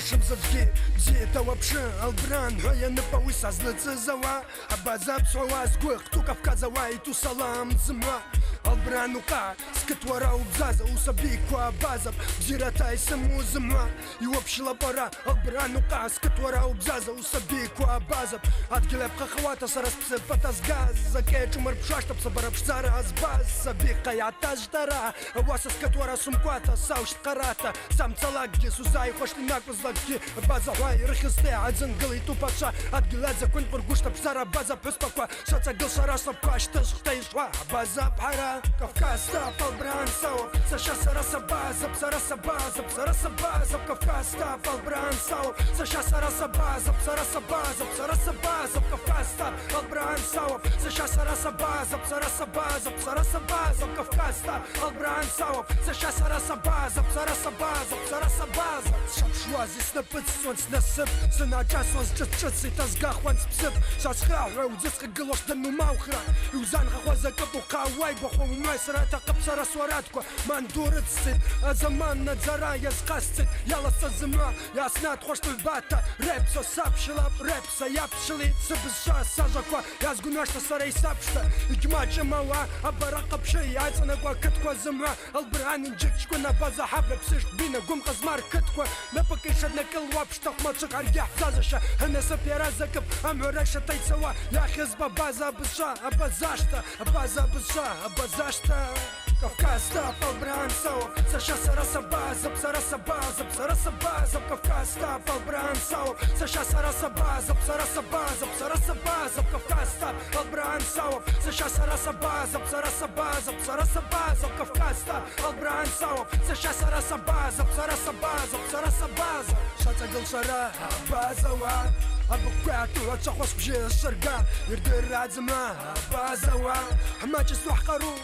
Пошим завжди, бзі та вапши Албран, я не повиса злице зава Абаза псуа згух, ту Кавказава и ту салам зима Албран ука, скатвара убзаза Усаби ква база, бзирата и саму зима И общила пора, Албран ука, скатвара убзаза Усаби ква база Адгилеп хахвата сарас псипата с газ Заке чумар пшаштап сабара пшзара азбаз Саби каята ждара, аваса скатвара сумквата Саушт карата, сам цалагги Сузай хошлинак возлагги База вай рыхисте, адзин гылы тупаша Адгилет закон пургушта пшзара база Пыспаква, шаца гыл шарасапка Штыш хтайшва, база пхара Кавказ стап, Албран сау Саша сараса база, псараса база Псараса база, Кавказ стап, Албран сау Саша сараса база, псараса база Псараса база, Кавказ стап, Албран сау Саша сараса база, псараса база Псараса база, Кавказ стап, Албран сау Саша сараса база, псараса база Псараса база Шапшва здесь напыц, он снасып Сына час, он чыц-чыц, и тазгах, он спсып Шасха, раудзиска гылош, да ну маухра И узанха хваза капу кавай Баху май сарата капсара суаратква Мандурыц цит, а заман надзара я сқасцит Яласа зима, я снат хоштыл бата Рэпса сапшила, рэпса япшили Сыбызша сажаква, я сгунашта сарай сапшта Икма чамава, абара капши Айцанагва кытква зима Албран инжикчква на база хабра Псишк бина гум казмар кытква Напакиша накыл вапшта хмачык арьях зазаша Ханеса пера закып, амюреша тайцава Я хизба база бызша, абазашта Абаза бызша, абазашта Кавказ стап, Албран сау Саша сараса база, псараса база Псараса база, Кавказ стап, Албран сау Саша сараса база, псараса база Псараса база, Кавказ стап, Албран сау Саша сараса база, псараса база Псараса база, Кавказ стап, Албран сау Саша сараса база, псараса база Псараса база Шаца гыл шара, базава Абуквату ацахвас бжи сырга Ирдыр адзима, базава Хамачи суахкару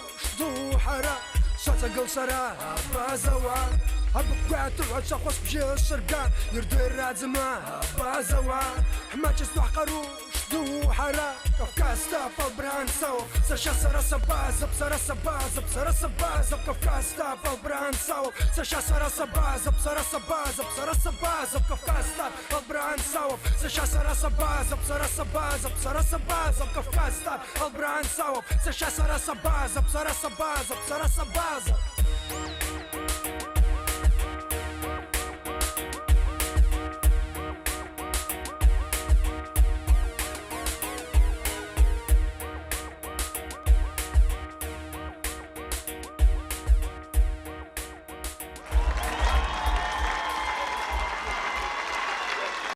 شدو حرا شاتا قل سرا بازوا أبقاتو أتشاخوص بجي الشرقا يردر رازما بازوا حماجي سوحقرو شدو حرا كافكاز ستاب البران ساو ساشا سراسا بازا بسراسا بازا بسراسا بازا كافكاز ستاب البران ساو ساشا سراسا بازا بسراسا بازا بسراسا بازا كافكاز ستاب البران ساو ساشا سراسا بازا بسراسا بازا بسراسا بازا كافكاز ستاب البران ساو ساشا سراسا بازا بسراسا بازا بسراسا بازا